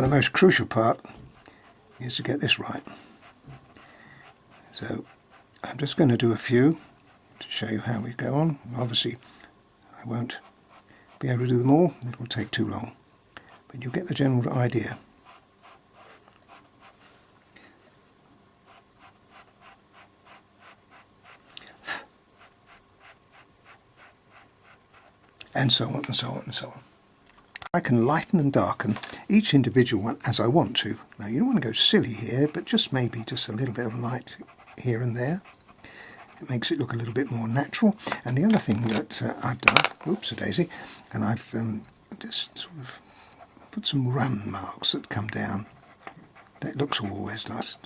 the most crucial part is to get this right. So I'm just going to do a few to show you how we go on. Obviously I won't be able to do them all, it will take too long, but you get the general idea. And so on and so on and so on. I can lighten and darken each individual one as I want to. Now you don't want to go silly here, but just maybe just a little bit of light here and there. It makes it look a little bit more natural. And the other thing that I've done, oops-a-daisy, and I've just sort of put some run marks that come down. That looks always nice.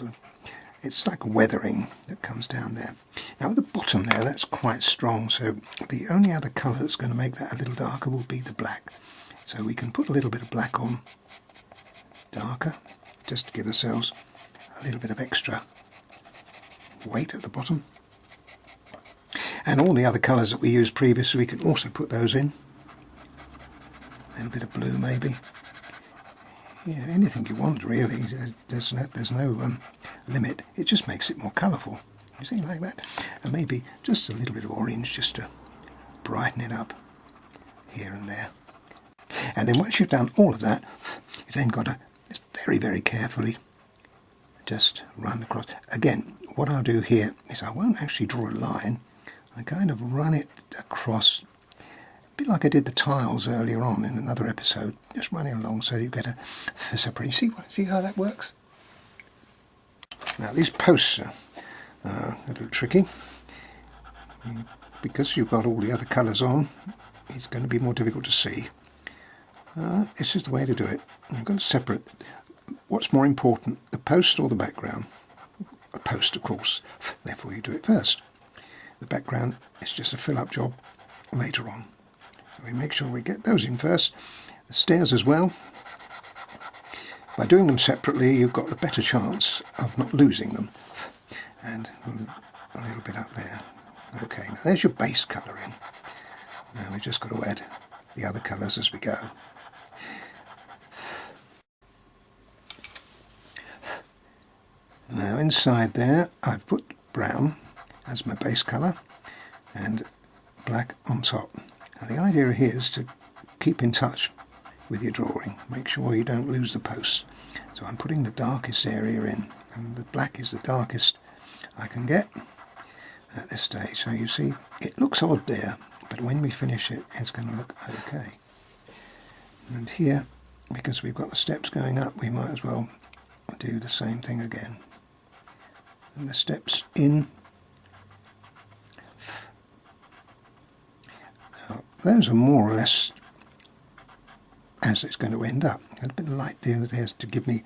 It's like weathering that comes down there. Now at the bottom there, that's quite strong, so the only other colour that's going to make that a little darker will be the black. So we can put a little bit of black on, darker, just to give ourselves a little bit of extra weight at the bottom. And all the other colours that we used previously, we can also put those in. A little bit of blue maybe. Yeah, anything you want really. There's no limit. It just makes it more colourful. You see, like that. And maybe just a little bit of orange just to brighten it up here and there. And then once you've done all of that, you then got to just very, very carefully just run across. Again, what I'll do here is I won't actually draw a line. I kind of run it across, a bit like I did the tiles earlier on in another episode. Just running along so you get a separate. See how that works? Now these posts are a little tricky. Because you've got all the other colours on, it's going to be more difficult to see. This is the way to do it. You've got to separate. What's more important, the post or the background? A post, of course. Therefore you do it first. The background is just a fill-up job later on. So we make sure we get those in first. The stairs as well. By doing them separately, you've got a better chance of not losing them. And a little bit up there. Okay, now there's your base colour in. Now we've just got to add the other colours as we go. Now inside there I've put brown as my base colour and black on top. Now the idea here is to keep in touch with your drawing. Make sure you don't lose the posts. So I'm putting the darkest area in, and the black is the darkest I can get at this stage. So you see, it looks odd there, but when we finish it, it's going to look okay. And here, because we've got the steps going up, we might as well do the same thing again. And the steps in. Now, those are more or less as it's going to end up. A bit of light there to give me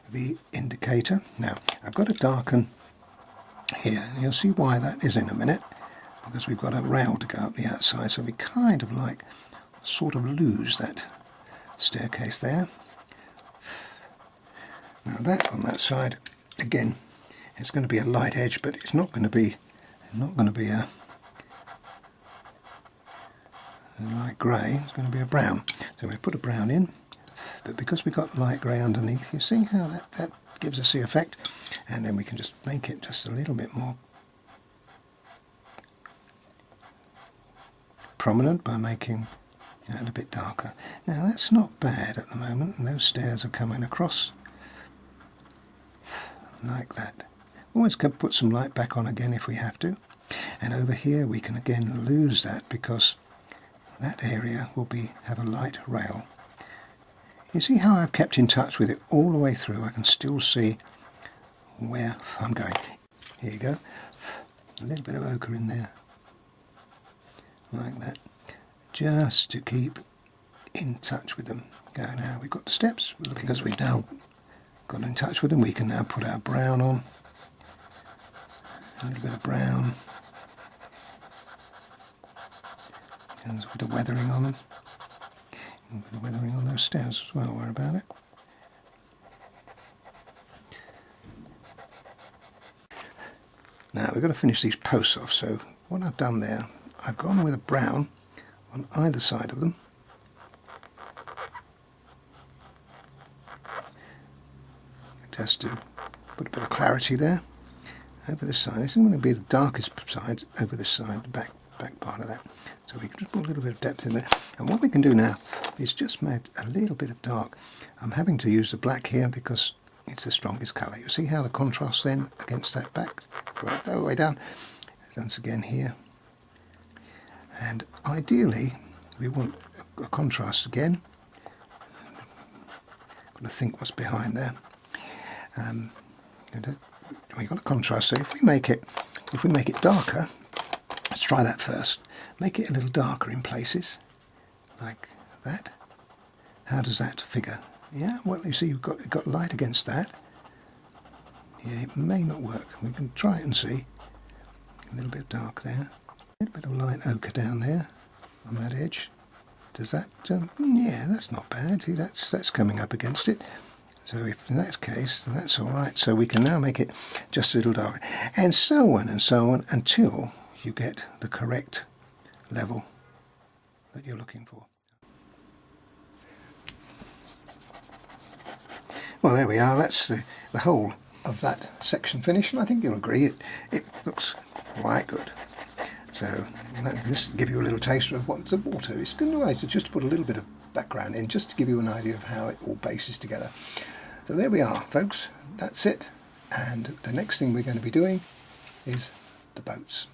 the indicator. Now, I've got to darken here, and you'll see why that is in a minute, because we've got a rail to go up the outside, so we kind of like sort of lose that staircase there. Now that on that side, again, it's going to be a light edge, but it's not going to be a light grey. It's going to be a brown. So we put a brown in, but because we've got light grey underneath, you see how that gives us the effect. And then we can just make it just a little bit more prominent by making it a bit darker. Now that's not bad at the moment, and those stairs are coming across like that. Always can put some light back on again if we have to. And over here we can again lose that because that area will have a light rail. You see how I've kept in touch with it all the way through. I can still see where I'm going. Here you go. A little bit of ochre in there. Like that. Just to keep in touch with them. Go now, we've got the steps. Because we've now got in touch with them, we can now put our brown on. A little bit of brown. And a bit of weathering on them. And a bit of weathering on those stairs as well, where about it. Now we've got to finish these posts off, so what I've done there, I've gone with a brown on either side of them. just to put a bit of clarity there. Over this side, this is going to be the darkest side over this side, the back part of that. So we can just put a little bit of depth in there. And what we can do now is just make a little bit of dark. I'm having to use the black here because it's the strongest colour. You see how the contrast then against that back, right all the way down. Once again here. And ideally, we want a contrast again. Got to think what's behind there. We've got a contrast. So if we make it darker, let's try that first. Make it a little darker in places, like that. How does that figure? Yeah, well, you see, you've got light against that. Yeah, it may not work. We can try it and see. A little bit dark there. A little bit of light ochre down there on that edge. Does that? Yeah, that's not bad. See, that's coming up against it. So if in that case, then that's all right. So we can now make it just a little darker, and so on until you get the correct level that you're looking for. Well, there we are. That's the whole of that section finished, and I think you'll agree it looks quite good. So this will give you a little taster of what the water is. Good way to just put a little bit of background in, just to give you an idea of how it all bases together. So there we are, folks. That's it. And the next thing we're going to be doing is the boats.